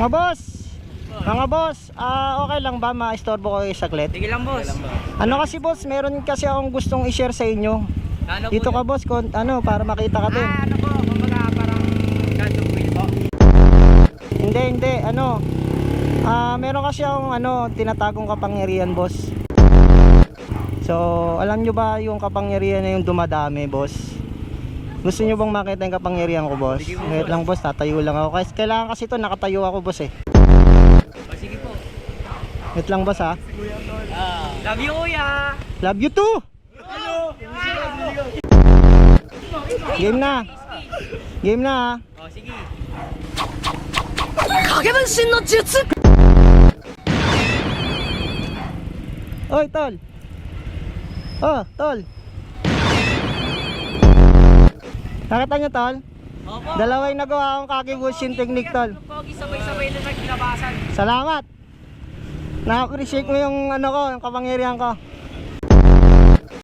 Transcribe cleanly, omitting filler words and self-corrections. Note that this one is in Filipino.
Mga boss, okay lang ba ma-istorbo ko kayo saglit? Sige lang, boss. Ano kasi boss, meron kasi akong gustong i-share sa inyo. Ano Dito po ka boss, para makita ka din. ano po, kumbaga parang gadong wheel po. Hindi, meron kasi akong tinatagong kapangyarihan boss. So, alam nyo ba yung kapangyarihan na yung dumadami boss? Gusto nyo bang makita yung kapangyarihan ko boss? Wait lang boss, tatayo lang ako. Kailangan kasi to, nakatayo ako boss eh. Sige po. Wait lang boss ha. Love you, kuya. Love you too! Game na. Game na ha. Oh, sige. Oy, tol. Oh, tol. Nakita nyo, tol? Opo. Dalawa yung nagawa akong kakibushin technique, tol. Pogi, sabay-sabay na naglabasan. Salamat. Na-appreciate mo yung yung kapangyarihan ko.